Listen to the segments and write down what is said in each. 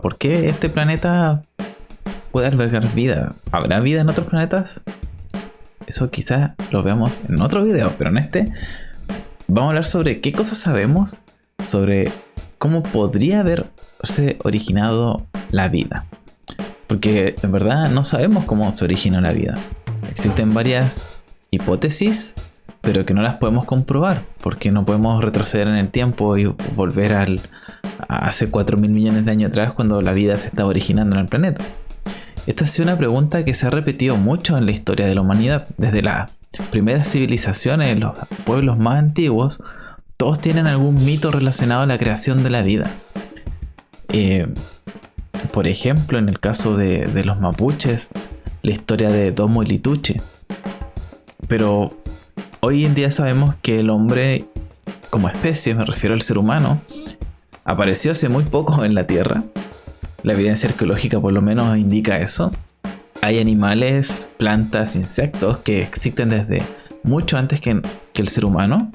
¿Por qué este planeta puede albergar vida? ¿Habrá vida en otros planetas? Eso quizás lo veamos en otro video, pero en este vamos a hablar sobre qué cosas sabemos sobre cómo podría haberse originado la vida. Porque en verdad no sabemos cómo se originó la vida. Existen varias hipótesis, pero que no las podemos comprobar, porque no podemos retroceder en el tiempo y volver a hace 4.000 millones de años atrás, cuando la vida se estaba originando en el planeta. Esta ha sido una pregunta que se ha repetido mucho en la historia de la humanidad. Desde las primeras civilizaciones, los pueblos más antiguos, todos tienen algún mito relacionado a la creación de la vida. Por ejemplo, en el caso de los mapuches, la historia de Domo Ilituche. Pero hoy en día sabemos que el hombre, como especie, me refiero al ser humano, apareció hace muy poco en la Tierra. La evidencia arqueológica por lo menos indica eso. Hay animales, plantas, insectos que existen desde mucho antes que el ser humano.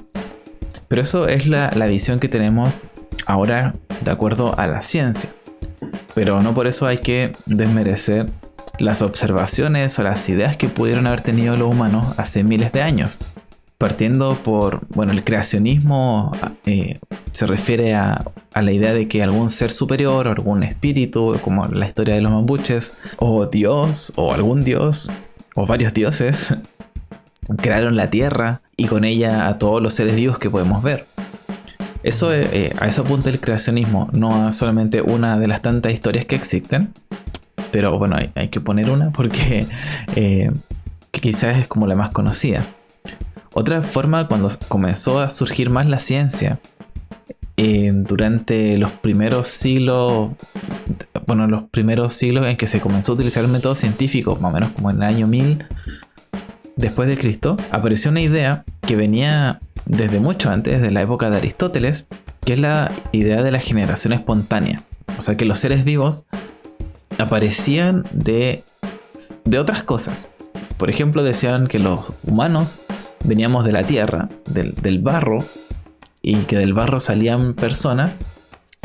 Pero eso es la visión que tenemos ahora de acuerdo a la ciencia. Pero no por eso hay que desmerecer las observaciones o las ideas que pudieron haber tenido los humanos hace miles de años. Partiendo por, el creacionismo se refiere a la idea de que algún ser superior o algún espíritu, como la historia de los mapuches, o Dios, o algún dios, o varios dioses, crearon la tierra y con ella a todos los seres vivos que podemos ver. Eso, a eso apunta el creacionismo, no a solamente una de las tantas historias que existen, pero bueno, hay que poner una porque que quizás es como la más conocida. Otra forma, cuando comenzó a surgir más la ciencia, durante los primeros siglos, en que se comenzó a utilizar el método científico, más o menos como en el año 1000 después de Cristo, apareció una idea que venía desde mucho antes, desde la época de Aristóteles, que es la idea de la generación espontánea. O sea, que los seres vivos aparecían de otras cosas. Por ejemplo, decían que los humanos veníamos de la tierra, del barro, y que del barro salían personas.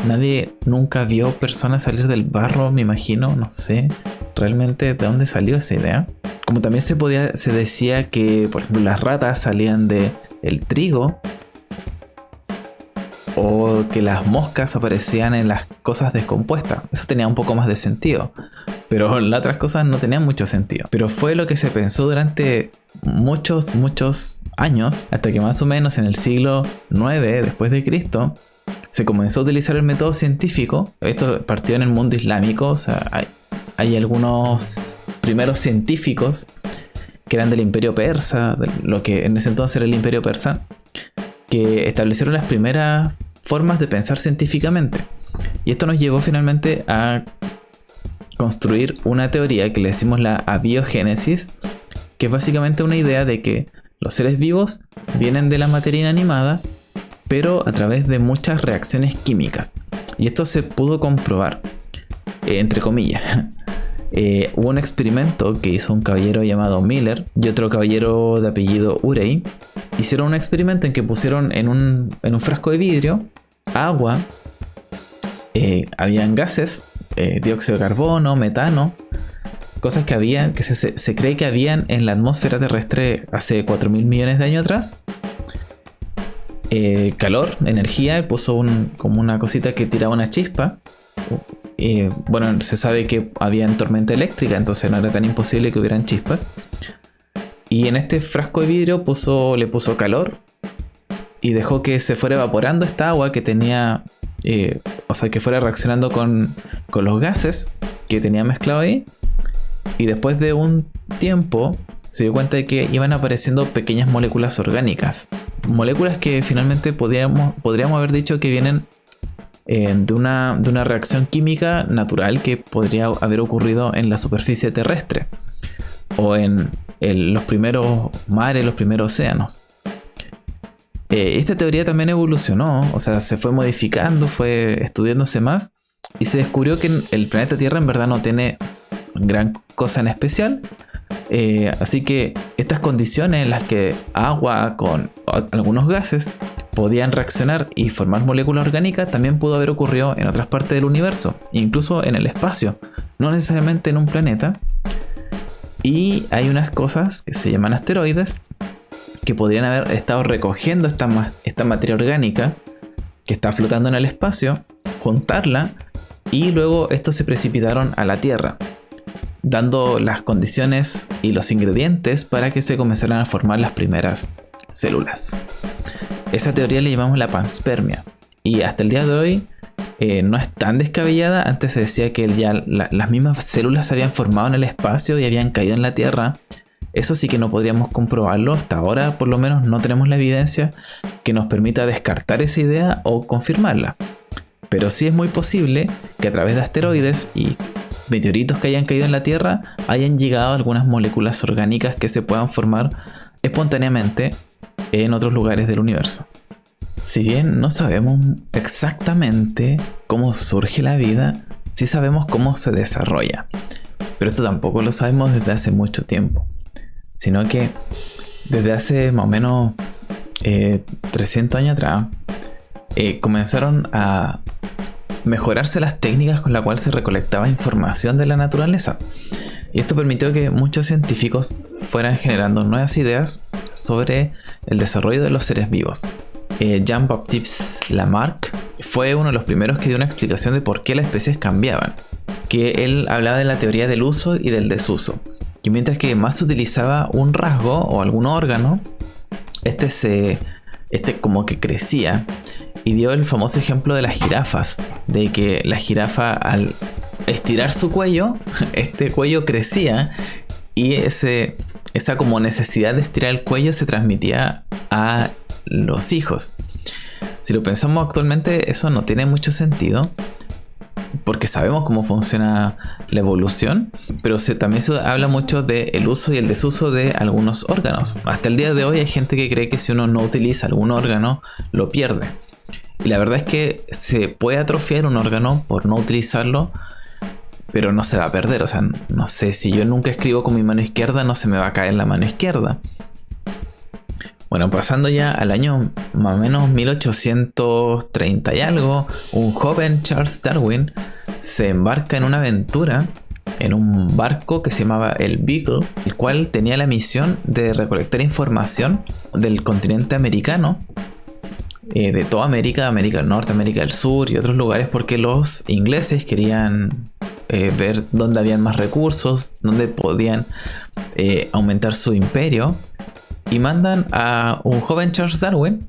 Nadie nunca vio personas salir del barro, me imagino, no sé realmente de dónde salió esa idea. Como también se decía que, por ejemplo, las ratas salían del trigo, o que las moscas aparecían en las cosas descompuestas. Eso tenía un poco más de sentido, pero las otras cosas no tenían mucho sentido. Pero fue lo que se pensó durante muchos años, hasta que más o menos en el siglo IX después de Cristo se comenzó a utilizar el método científico. Esto partió en el mundo islámico. O sea, hay algunos primeros científicos que eran del imperio persa, de lo que en ese entonces era el imperio persa, que establecieron las primeras formas de pensar científicamente. Y esto nos llevó finalmente a construir una teoría que le decimos la abiogénesis, que es básicamente una idea de que los seres vivos vienen de la materia inanimada, pero a través de muchas reacciones químicas. Y esto se pudo comprobar, entre comillas. Hubo un experimento que hizo un caballero llamado Miller y otro caballero de apellido Urey. Hicieron un experimento en que pusieron en un frasco de vidrio agua, habían gases, dióxido de carbono, metano, cosas que se cree que habían en la atmósfera terrestre hace 4.000 millones de años atrás. Calor, energía, puso como una cosita que tiraba una chispa. Se sabe que había tormenta eléctrica, entonces no era tan imposible que hubieran chispas. Y en este frasco de vidrio le puso calor y dejó que se fuera evaporando esta agua que tenía, que fuera reaccionando con los gases que tenía mezclado ahí. Y después de un tiempo se dio cuenta de que iban apareciendo pequeñas moléculas orgánicas. Moléculas que finalmente podríamos haber dicho que vienen de una reacción química natural que podría haber ocurrido en la superficie terrestre o en los primeros mares, los primeros océanos. Esta teoría también evolucionó, o sea, se fue modificando, fue estudiándose más y se descubrió que el planeta Tierra en verdad no tiene gran cosa en especial. Así que estas condiciones en las que agua con algunos gases podían reaccionar y formar moléculas orgánicas también pudo haber ocurrido en otras partes del universo, incluso en el espacio, no necesariamente en un planeta. Y hay unas cosas que se llaman asteroides que podrían haber estado recogiendo esta materia orgánica que está flotando en el espacio, juntarla, y luego estos se precipitaron a la Tierra, dando las condiciones y los ingredientes para que se comenzaran a formar las primeras células. Esa teoría le llamamos la panspermia, y hasta el día de hoy no es tan descabellada. Antes se decía que ya las mismas células se habían formado en el espacio y habían caído en la Tierra. Eso sí que no podríamos comprobarlo. Hasta ahora, por lo menos, no tenemos la evidencia que nos permita descartar esa idea o confirmarla. Pero sí es muy posible que a través de asteroides y meteoritos que hayan caído en la Tierra hayan llegado algunas moléculas orgánicas que se puedan formar espontáneamente en otros lugares del universo. Si bien no sabemos exactamente cómo surge la vida, sí sabemos cómo se desarrolla. Pero esto tampoco lo sabemos desde hace mucho tiempo, sino que desde hace más o menos 300 años atrás comenzaron a mejorarse las técnicas con las cuales se recolectaba información de la naturaleza. Y esto permitió que muchos científicos fueran generando nuevas ideas sobre el desarrollo de los seres vivos. Jean-Baptiste Lamarck fue uno de los primeros que dio una explicación de por qué las especies cambiaban. Que él hablaba de la teoría del uso y del desuso. Que mientras que más se utilizaba un rasgo o algún órgano, este como que crecía. Y dio el famoso ejemplo de las jirafas. De que la jirafa al estirar su cuello, este cuello crecía. Y esa como necesidad de estirar el cuello se transmitía a los hijos. Si lo pensamos actualmente, eso no tiene mucho sentido, porque sabemos cómo funciona la evolución, pero también se habla mucho del uso y el desuso de algunos órganos. Hasta el día de hoy hay gente que cree que si uno no utiliza algún órgano, lo pierde. Y la verdad es que se puede atrofiar un órgano por no utilizarlo, pero no se va a perder. O sea, no sé, si yo nunca escribo con mi mano izquierda, no se me va a caer la mano izquierda. Bueno, pasando ya al año más o menos 1830 y algo, un joven Charles Darwin se embarca en una aventura en un barco que se llamaba el Beagle, el cual tenía la misión de recolectar información del continente americano, de toda América, América del Norte, América del Sur y otros lugares, porque los ingleses querían ver dónde habían más recursos, dónde podían aumentar su imperio. Y mandan a un joven Charles Darwin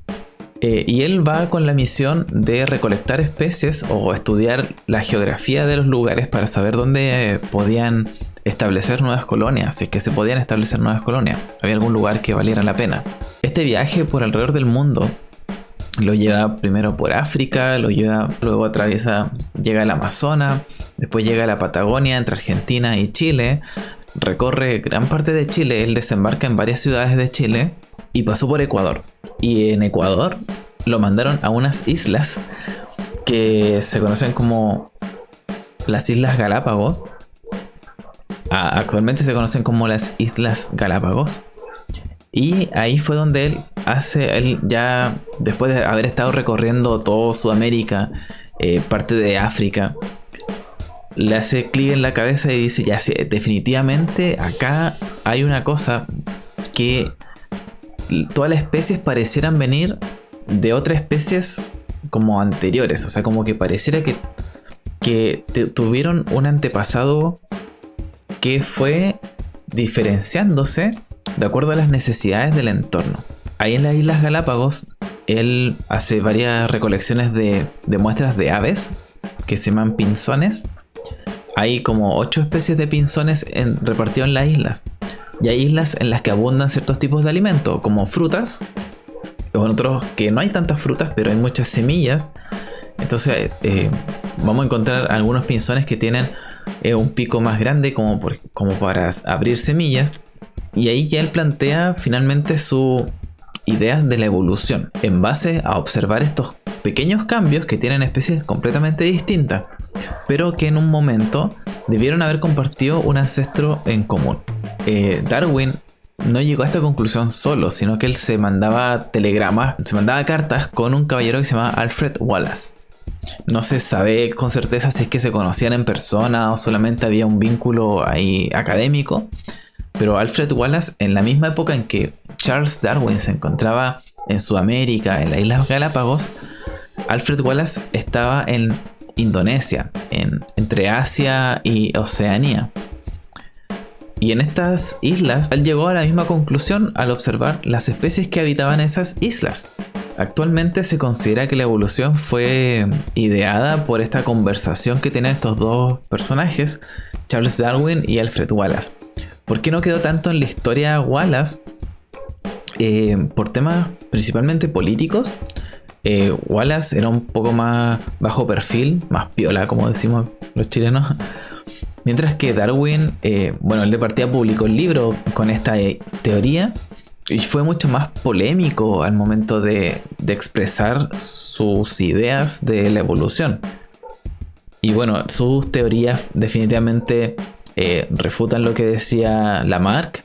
y él va con la misión de recolectar especies o estudiar la geografía de los lugares para saber dónde podían establecer nuevas colonias, si es que se podían establecer nuevas colonias, había algún lugar que valiera la pena. Este viaje por alrededor del mundo lo lleva primero por África, luego llega al Amazonas, después llega a la Patagonia entre Argentina y Chile. Recorre gran parte de Chile, él desembarca en varias ciudades de Chile y pasó por Ecuador. Y en Ecuador lo mandaron a unas islas que se conocen como las Islas Galápagos. Actualmente se conocen como las Islas Galápagos. Y ahí fue donde él ya después de haber estado recorriendo todo Sudamérica, parte de África, le hace clic en la cabeza y dice, ya sí, definitivamente acá hay una cosa que todas las especies parecieran venir de otras especies como anteriores. O sea, como que pareciera que tuvieron un antepasado que fue diferenciándose de acuerdo a las necesidades del entorno. Ahí en las Islas Galápagos, él hace varias recolecciones de muestras de aves que se llaman pinzones. Hay como 8 especies de pinzones repartidos en las islas. Y hay islas en las que abundan ciertos tipos de alimentos, como frutas. O en otros que no hay tantas frutas, pero hay muchas semillas. Entonces vamos a encontrar algunos pinzones que tienen un pico más grande como para abrir semillas. Y ahí ya él plantea finalmente su idea de la evolución, en base a observar estos pequeños cambios que tienen especies completamente distintas, pero que en un momento debieron haber compartido un ancestro en común. Darwin no llegó a esta conclusión solo, sino que él se mandaba telegramas, se mandaba cartas con un caballero que se llamaba Alfred Wallace. No se sabe con certeza si es que se conocían en persona o solamente había un vínculo ahí académico, pero Alfred Wallace, en la misma época en que Charles Darwin se encontraba en Sudamérica, en las Islas Galápagos, Alfred Wallace estaba en Indonesia, entre Asia y Oceanía. Y en estas islas, él llegó a la misma conclusión al observar las especies que habitaban esas islas. Actualmente se considera que la evolución fue ideada por esta conversación que tienen estos dos personajes, Charles Darwin y Alfred Wallace. ¿Por qué no quedó tanto en la historia Wallace? Por temas principalmente políticos. Wallace era un poco más bajo perfil, más piola, como decimos los chilenos. Mientras que Darwin, él de partida publicó el libro con esta teoría y fue mucho más polémico al momento de expresar sus ideas de la evolución. Y bueno, sus teorías definitivamente refutan lo que decía Lamarck.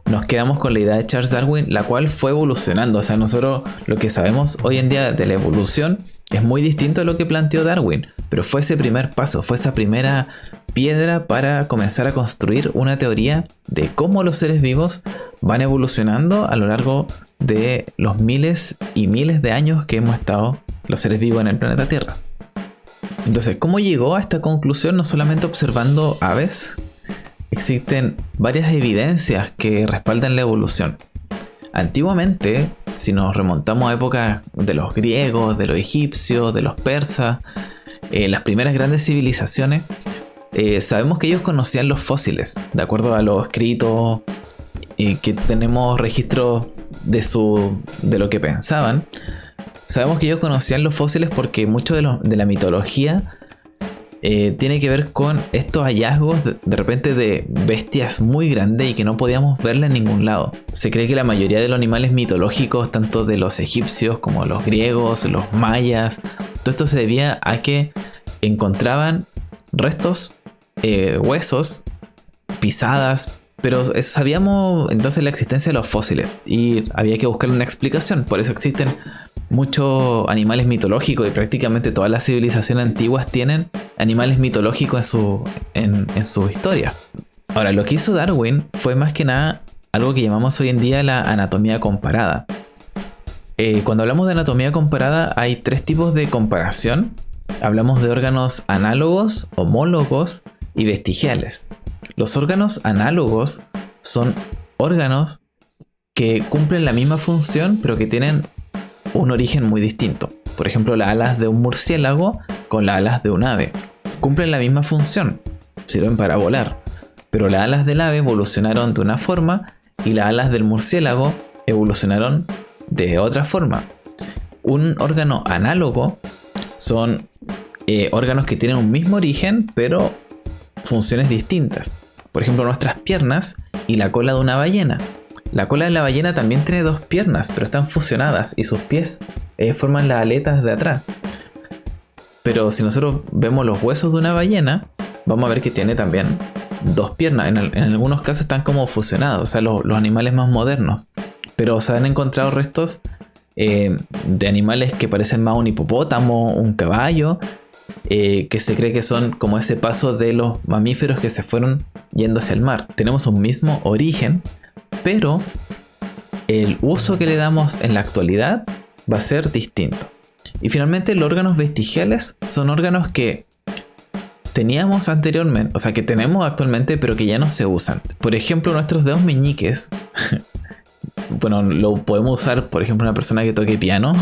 Nos quedamos con la idea de Charles Darwin, la cual fue evolucionando. O sea, nosotros lo que sabemos hoy en día de la evolución es muy distinto a lo que planteó Darwin, pero fue ese primer paso, fue esa primera piedra para comenzar a construir una teoría de cómo los seres vivos van evolucionando a lo largo de los miles y miles de años que hemos estado los seres vivos en el planeta Tierra. Entonces, ¿cómo llegó a esta conclusión? No solamente observando aves, existen varias evidencias que respaldan la evolución. Antiguamente, si nos remontamos a épocas de los griegos, de los egipcios, de los persas, las primeras grandes civilizaciones, sabemos que ellos conocían los fósiles, de acuerdo a los escritos que tenemos registros de lo que pensaban. Sabemos que ellos conocían los fósiles porque mucho de la mitología tiene que ver con estos hallazgos de repente de bestias muy grandes y que no podíamos verla en ningún lado. Se cree que la mayoría de los animales mitológicos, tanto de los egipcios como los griegos, los mayas, todo esto se debía a que encontraban restos, huesos, pisadas, pero sabíamos entonces la existencia de los fósiles y había que buscar una explicación. Por eso existen muchos animales mitológicos y prácticamente todas las civilizaciones antiguas tienen animales mitológicos en su historia. Ahora, lo que hizo Darwin fue más que nada algo que llamamos hoy en día la anatomía comparada. Cuando hablamos de anatomía comparada hay tres tipos de comparación. Hablamos de órganos análogos, homólogos y vestigiales. Los órganos análogos son órganos que cumplen la misma función pero que tienen un origen muy distinto. Por ejemplo, las alas de un murciélago con las alas de un ave cumplen la misma función, sirven para volar, pero las alas del ave evolucionaron de una forma y las alas del murciélago evolucionaron de otra forma. Un órgano análogo son órganos que tienen un mismo origen pero funciones distintas. Por ejemplo, nuestras piernas y la cola de una ballena. La cola de la ballena también tiene dos piernas, pero están fusionadas y sus pies forman las aletas de atrás. Pero si nosotros vemos los huesos de una ballena, vamos a ver que tiene también dos piernas. En algunos casos están como fusionados, o sea, los animales más modernos. Pero se han encontrado restos de animales que parecen más un hipopótamo, un caballo, que se cree que son como ese paso de los mamíferos que se fueron yendo hacia el mar. Tenemos un mismo origen, pero el uso que le damos en la actualidad va a ser distinto. Y finalmente, los órganos vestigiales son órganos que teníamos anteriormente, o sea, que tenemos actualmente, pero que ya no se usan. Por ejemplo, nuestros dedos meñiques. Bueno, lo podemos usar, por ejemplo, una persona que toque piano,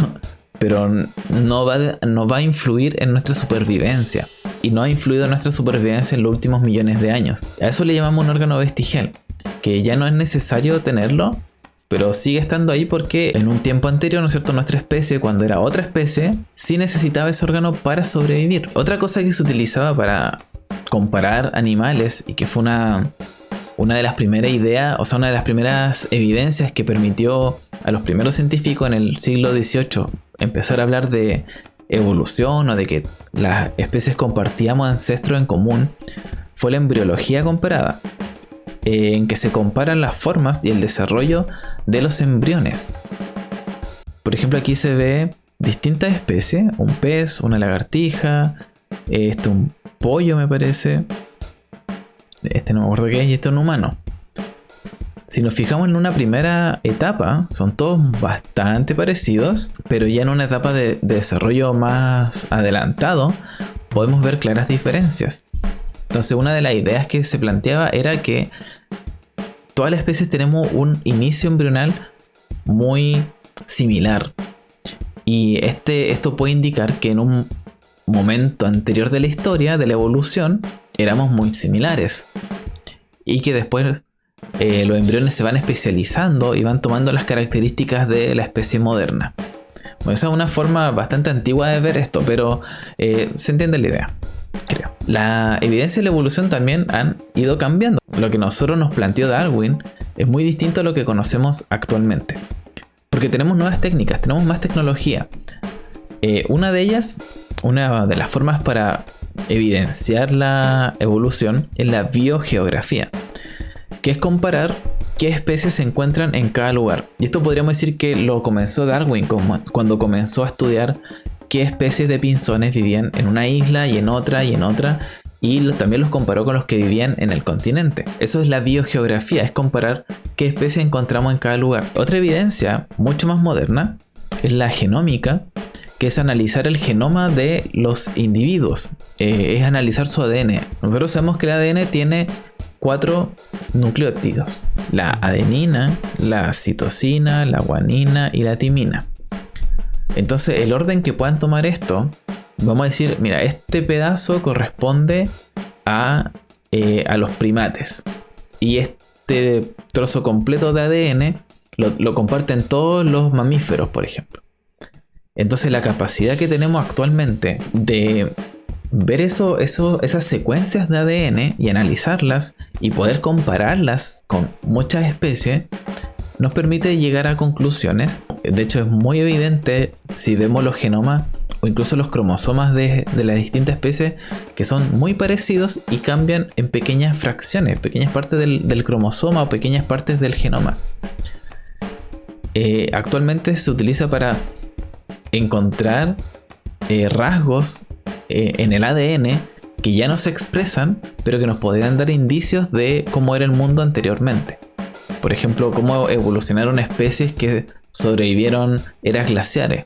pero no va a influir en nuestra supervivencia. Y no ha influido en nuestra supervivencia en los últimos millones de años. A eso le llamamos un órgano vestigial, que ya no es necesario tenerlo, pero sigue estando ahí porque en un tiempo anterior, ¿no es cierto?, nuestra especie, cuando era otra especie, sí necesitaba ese órgano para sobrevivir. Otra cosa que se utilizaba para comparar animales y que fue una de las primeras ideas, o sea, una de las primeras evidencias que permitió a los primeros científicos en el siglo XVIII empezar a hablar de evolución o de que las especies compartíamos ancestros en común, fue la embriología comparada. en que se comparan las formas y el desarrollo de los embriones. Por ejemplo, aquí se ve distintas especies, un pez, una lagartija, un pollo me parece, no me acuerdo qué es, y un humano. Si nos fijamos en una primera etapa, son todos bastante parecidos, pero ya en una etapa de desarrollo más adelantado, podemos ver claras diferencias. Entonces, una de las ideas que se planteaba era que todas las especies tenemos un inicio embrional muy similar. Y esto puede indicar que en un momento anterior de la historia, de la evolución, éramos muy similares. Y que después los embriones se van especializando y van tomando las características de la especie moderna. Bueno, esa es una forma bastante antigua de ver esto, pero se entiende la idea, creo. La evidencia de la evolución también han ido cambiando. Lo que nosotros nos planteó Darwin es muy distinto a lo que conocemos actualmente. Porque tenemos nuevas técnicas, tenemos más tecnología. Una de ellas, una de las formas para evidenciar la evolución es la biogeografía, que es comparar qué especies se encuentran en cada lugar. Y esto podríamos decir que lo comenzó Darwin cuando comenzó a estudiar qué especies de pinzones vivían en una isla y en otra y en otra, y también los comparó con los que vivían en el continente. Eso es la biogeografía, es comparar qué especies encontramos en cada lugar. Otra evidencia mucho más moderna es la genómica, que es analizar el genoma de los individuos, es analizar su ADN. Nosotros sabemos que el ADN tiene 4 nucleótidos: la adenina, la citosina, la guanina y la timina. Entonces, el orden que puedan tomar esto, vamos a decir, mira, este pedazo corresponde a los primates, y este trozo completo de ADN lo comparten todos los mamíferos, por ejemplo. Entonces, la capacidad que tenemos actualmente de ver esas secuencias de ADN y analizarlas y poder compararlas con muchas especies nos permite llegar a conclusiones. De hecho, es muy evidente si vemos los genomas o incluso los cromosomas de las distintas especies, que son muy parecidos y cambian en pequeñas fracciones, pequeñas partes del cromosoma o pequeñas partes del genoma. Actualmente se utiliza para encontrar rasgos en el ADN que ya no se expresan, pero que nos podrían dar indicios de cómo era el mundo anteriormente. Por ejemplo, cómo evolucionaron especies que sobrevivieron eras glaciares.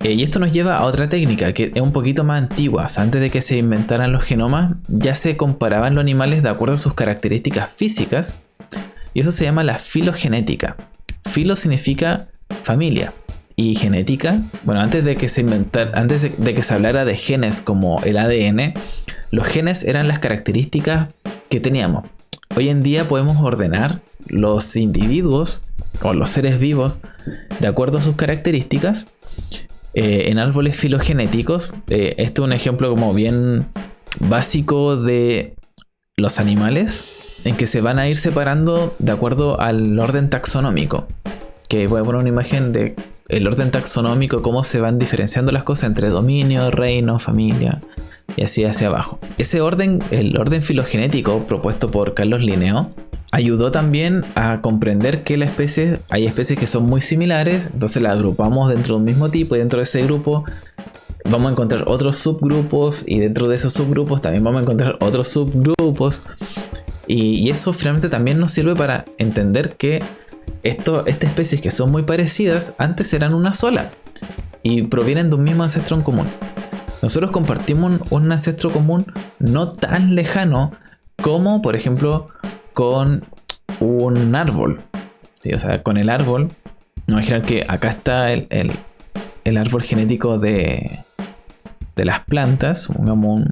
Y esto nos lleva a otra técnica que es un poquito más antigua. O sea, antes de que se inventaran los genomas, ya se comparaban los animales de acuerdo a sus características físicas, y eso se llama la filogenética. Filo significa familia, y genética, bueno, antes de que se hablara de genes como el ADN, los genes eran las características que teníamos. Hoy en día podemos ordenar los individuos o los seres vivos de acuerdo a sus características en árboles filogenéticos. Este es un ejemplo como bien básico de los animales, en que se van a ir separando de acuerdo al orden taxonómico. Que voy a poner una imagen de el orden taxonómico, cómo se van diferenciando las cosas entre dominio, reino, familia, y así hacia abajo. Ese orden, el orden filogenético propuesto por Carlos Linneo, ayudó también a comprender que hay especies que son muy similares, entonces las agrupamos dentro de un mismo tipo, y dentro de ese grupo vamos a encontrar otros subgrupos, y dentro de esos subgrupos también vamos a encontrar otros subgrupos, y eso finalmente también nos sirve para entender que estas especies que son muy parecidas antes eran una sola y provienen de un mismo ancestro en común. Nosotros compartimos un ancestro común no tan lejano como, por ejemplo, con un árbol. ¿Sí? O sea, con el árbol, imaginar que acá está el árbol genético de las plantas. Supongamos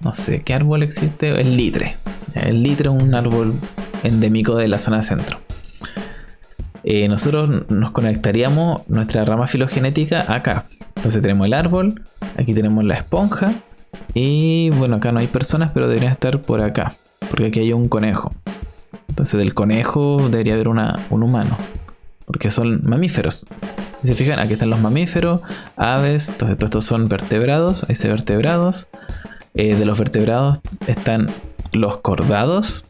no sé qué árbol existe, el litre. El litre es un árbol endémico de la zona centro. Nosotros nos conectaríamos nuestra rama filogenética acá. Entonces tenemos el árbol, aquí tenemos la esponja, y bueno, acá no hay personas, pero deberían estar por acá, porque aquí hay un conejo. Entonces del conejo debería haber un humano, porque son mamíferos. Si se fijan, aquí están los mamíferos, aves, entonces todos estos son vertebrados, ahí se vertebrados. De los vertebrados están los cordados,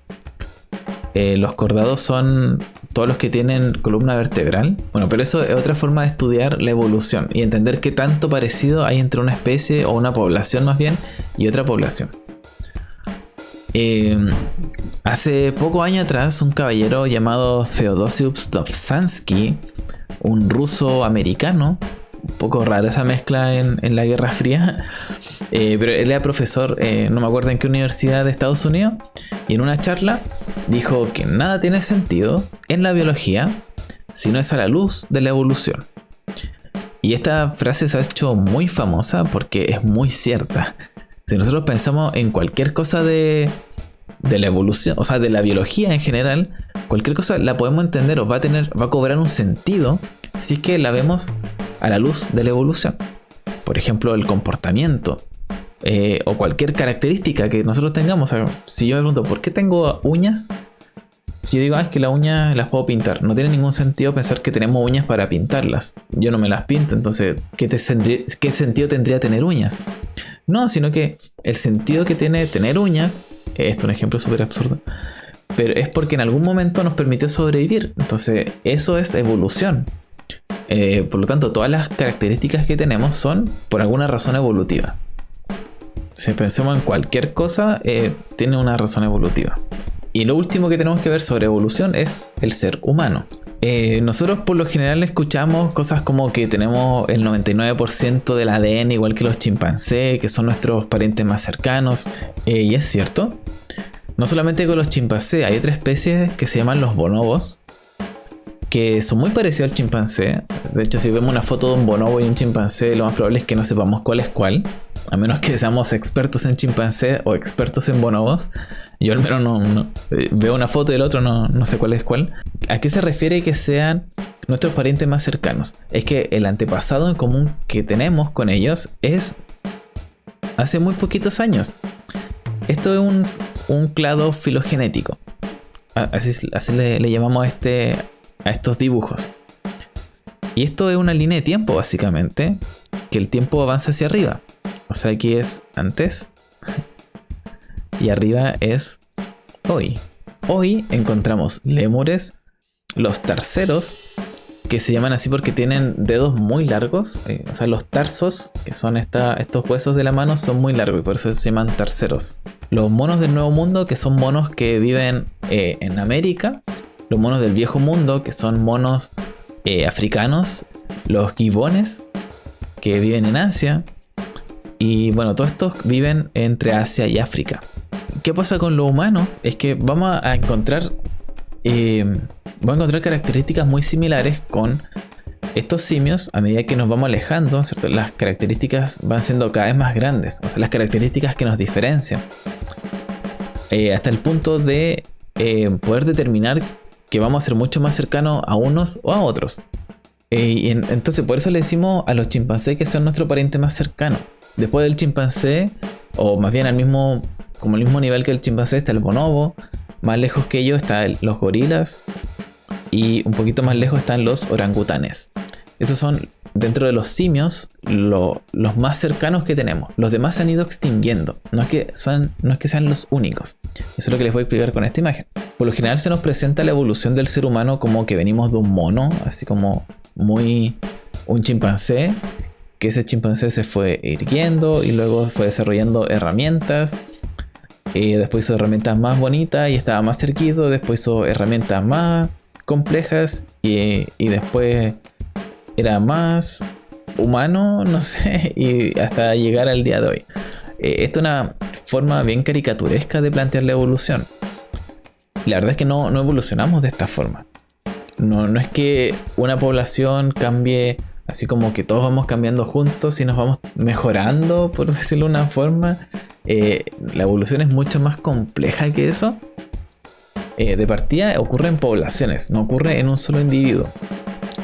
Los cordados son todos los que tienen columna vertebral. Bueno, pero eso es otra forma de estudiar la evolución y entender qué tanto parecido hay entre una especie o una población más bien y otra población. Hace poco años atrás, un caballero llamado Theodosius Dobzhansky, un ruso americano, un poco raro esa mezcla en la Guerra Fría, pero él era profesor, no me acuerdo en qué universidad de Estados Unidos, y en una charla dijo que nada tiene sentido en la biología si no es a la luz de la evolución. Y esta frase se ha hecho muy famosa porque es muy cierta. Si nosotros pensamos en cualquier cosa de la evolución, o sea, de la biología en general, cualquier cosa la podemos entender o va a cobrar un sentido si es que la vemos a la luz de la evolución. Por ejemplo, el comportamiento o cualquier característica que nosotros tengamos. O sea, si yo me pregunto, ¿por qué tengo uñas? Si yo digo, es que las uñas las puedo pintar, no tiene ningún sentido pensar que tenemos uñas para pintarlas. Yo no me las pinto, entonces, ¿qué sentido tendría tener uñas? No, sino que el sentido que tiene tener uñas, esto es un ejemplo súper absurdo, pero es porque en algún momento nos permitió sobrevivir. Entonces, eso es evolución. Por lo tanto, todas las características que tenemos son por alguna razón evolutiva. Si pensamos en cualquier cosa, tiene una razón evolutiva. Y lo último que tenemos que ver sobre evolución es el ser humano. Nosotros por lo general escuchamos cosas como que tenemos el 99% del ADN igual que los chimpancés, que son nuestros parientes más cercanos. Y es cierto. No solamente con los chimpancés, hay otra especie que se llaman los bonobos, que son muy parecidos al chimpancé. De hecho, si vemos una foto de un bonobo y un chimpancé, lo más probable es que no sepamos cuál es cuál, a menos que seamos expertos en chimpancé o expertos en bonobos. Yo al menos no veo una foto del otro, no sé cuál es cuál. ¿A qué se refiere que sean nuestros parientes más cercanos? Es que el antepasado en común que tenemos con ellos es hace muy poquitos años. Esto es un clado filogenético. Así le llamamos a estos dibujos. Y esto es una línea de tiempo, básicamente, que el tiempo avanza hacia arriba. O sea, aquí es antes y arriba es hoy. Hoy encontramos lémures, los tarseros, que se llaman así porque tienen dedos muy largos. O sea, los tarsos, que son estos huesos de la mano, son muy largos y por eso se llaman tarseros. Los monos del Nuevo Mundo, que son monos que viven en América. Los monos del Viejo Mundo, que son monos africanos. Los gibones, que viven en Asia. Y bueno, todos estos viven entre Asia y África. ¿Qué pasa con lo humano? Es que vamos a encontrar características muy similares con estos simios a medida que nos vamos alejando, ¿cierto? Las características van siendo cada vez más grandes, o sea, las características que nos diferencian. Hasta el punto de poder determinar que vamos a ser mucho más cercanos a unos o a otros. Entonces, por eso le decimos a los chimpancés que son nuestro pariente más cercano. Después del chimpancé, o más bien como el mismo nivel que el chimpancé, está el bonobo. Más lejos que ellos están los gorilas. Y un poquito más lejos están los orangutanes. Esos son, dentro de los simios, los más cercanos que tenemos. Los demás se han ido extinguiendo. No es que sean los únicos. Eso es lo que les voy a explicar con esta imagen. Por lo general se nos presenta la evolución del ser humano como que venimos de un mono, así como un chimpancé, que ese chimpancé se fue irguiendo y luego fue desarrollando herramientas. Después hizo herramientas más bonitas y estaba más cerquito. Después hizo herramientas más complejas y después era más humano, no sé, y hasta llegar al día de hoy. Esto es una forma bien caricaturesca de plantear la evolución. La verdad es que no evolucionamos de esta forma. No es que una población cambie así como que todos vamos cambiando juntos y nos vamos mejorando, por decirlo de una forma. La evolución es mucho más compleja que eso. De partida ocurre en poblaciones, no ocurre en un solo individuo.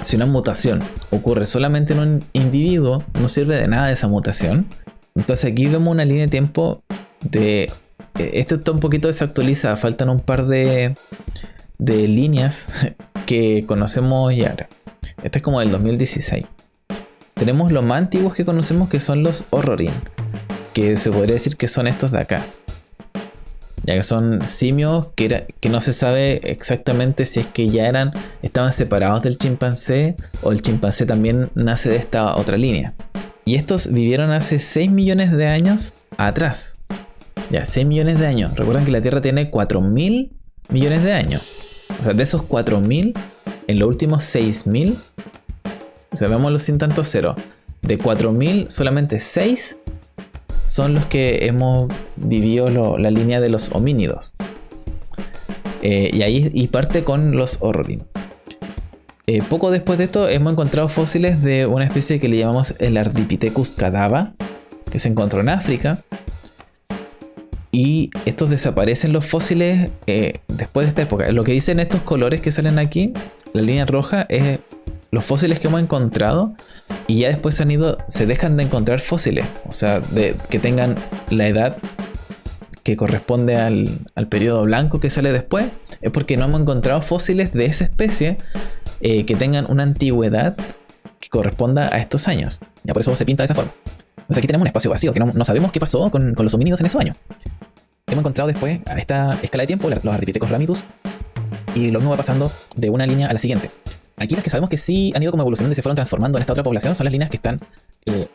Si una mutación ocurre solamente en un individuo, no sirve de nada esa mutación. Entonces aquí vemos una línea de tiempo de... Esto está un poquito desactualizado, faltan un par de líneas que conocemos ya ahora. Este es como del 2016. Tenemos los más antiguos que conocemos, que son los Orrorin, que se podría decir que son estos de acá. ya que son simios que no se sabe exactamente si es que estaban separados del chimpancé o el chimpancé también nace de esta otra línea. Y estos vivieron hace 6 millones de años atrás. Ya, 6 millones de años. Recuerden que la Tierra tiene 4.000 millones de años. O sea, de esos 4.000, en los últimos 6.000, o sea, veámoslo sin tanto cero, de 4.000 solamente 6 son los que hemos vivido la línea de los homínidos. Y parte con los Horrorine. Poco después de esto hemos encontrado fósiles de una especie que le llamamos el Ardipithecus cadava, que se encontró en África. Y estos desaparecen los fósiles después de esta época. Lo que dicen estos colores que salen aquí, la línea roja, es los fósiles que hemos encontrado. Y ya después se dejan de encontrar fósiles. O sea, que tengan la edad que corresponde al periodo blanco que sale después. Es porque no hemos encontrado fósiles de esa especie que tengan una antigüedad que corresponda a estos años. Ya por eso se pinta de esa forma. Entonces aquí tenemos un espacio vacío, que no sabemos qué pasó con los homínidos en esos años. Hemos encontrado después, a esta escala de tiempo, los Ardipithecus ramidus, y lo mismo va pasando de una línea a la siguiente. Aquí las que sabemos que sí han ido como evolucionando y se fueron transformando en esta otra población son las líneas que están,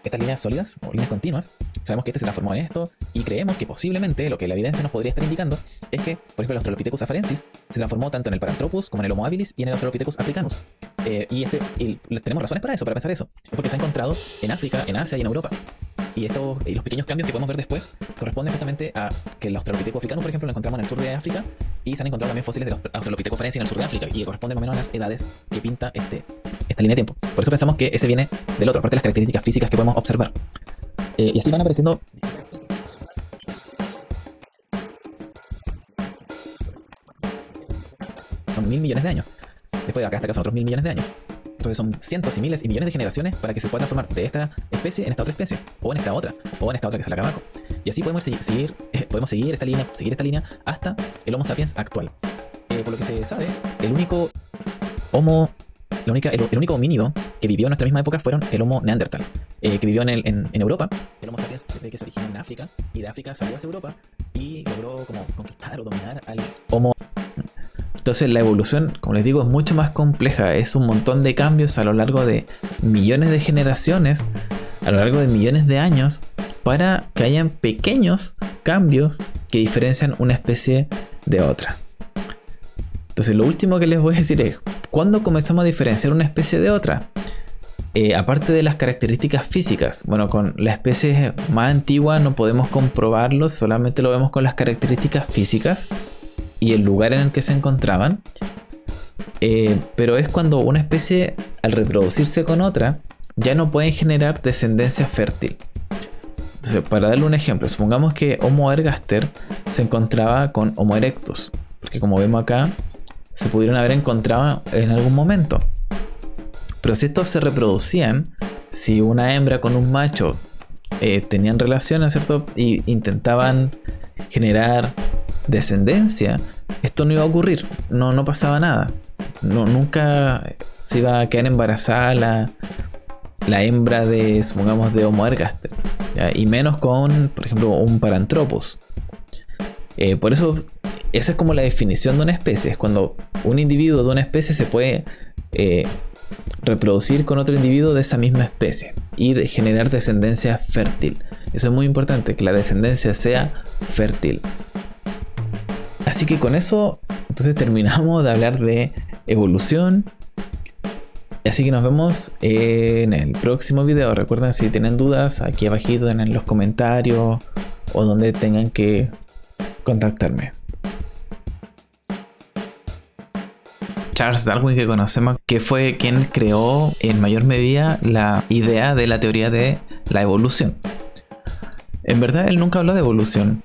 estas líneas sólidas o líneas continuas. Sabemos que este se transformó en esto y creemos que posiblemente lo que la evidencia nos podría estar indicando es que, por ejemplo, el Australopithecus afarensis se transformó tanto en el Paranthropus como en el Homo habilis y en el Australopithecus africanus. Y tenemos razones para eso, para pensar eso. Es porque se ha encontrado en África, en Asia y en Europa. Y los pequeños cambios que podemos ver después corresponden justamente a que el Australopithecus africanus, por ejemplo, lo encontramos en el sur de África y se han encontrado también fósiles de los Australopithecus afarensis en el sur de África y corresponden más o menos a las edades que pinta esta línea de tiempo. Por eso pensamos que ese viene del otro, aparte de las características físicas que podemos observar. Y así van apareciendo. Son 1.000 millones de años. Después de acá hasta acá son otros 1.000 millones de años. Entonces son cientos y miles y millones de generaciones para que se pueda transformar de esta especie en esta otra especie, o en esta otra, o en esta otra que sale acá abajo. Y así podemos seguir esta línea hasta el Homo sapiens actual. Por lo que se sabe, el único homínido que vivió en nuestra misma época fueron el Homo neandertal, que vivió en Europa. El Homo sapiens se cree que se originó en África, y de África salió hacia Europa y logró como conquistar o dominar al Homo. Entonces la evolución, como les digo, es mucho más compleja. Es un montón de cambios a lo largo de millones de generaciones, a lo largo de millones de años, para que hayan pequeños cambios que diferencian una especie de otra. Entonces lo último que les voy a decir es, ¿cuándo comenzamos a diferenciar una especie de otra? Aparte de las características físicas, bueno, con la especie más antigua no podemos comprobarlo, solamente lo vemos con las características físicas y el lugar en el que se encontraban. Pero es cuando una especie, al reproducirse con otra, ya no puede generar descendencia fértil. Entonces, para darle un ejemplo, supongamos que Homo ergaster se encontraba con Homo erectus, porque como vemos acá, se pudieron haber encontrado en algún momento. Pero si estos se reproducían, si una hembra con un macho tenían relaciones, ¿cierto? Y intentaban generar descendencia, esto no iba a ocurrir, no pasaba nada. Nunca se iba a quedar embarazada la hembra de, supongamos, de Homo ergaster, ¿ya? Y menos con, por ejemplo, un Paranthropus. Por eso, esa es como la definición de una especie. Es cuando un individuo de una especie se puede reproducir con otro individuo de esa misma especie y generar descendencia fértil. Eso es muy importante, que la descendencia sea fértil. Así que con eso, entonces terminamos de hablar de evolución. Así que nos vemos en el próximo video. Recuerden, si tienen dudas, aquí abajito en los comentarios o donde tengan que contactarme. Charles Darwin, que conocemos, que fue quien creó en mayor medida la idea de la teoría de la evolución. En verdad, él nunca habló de evolución.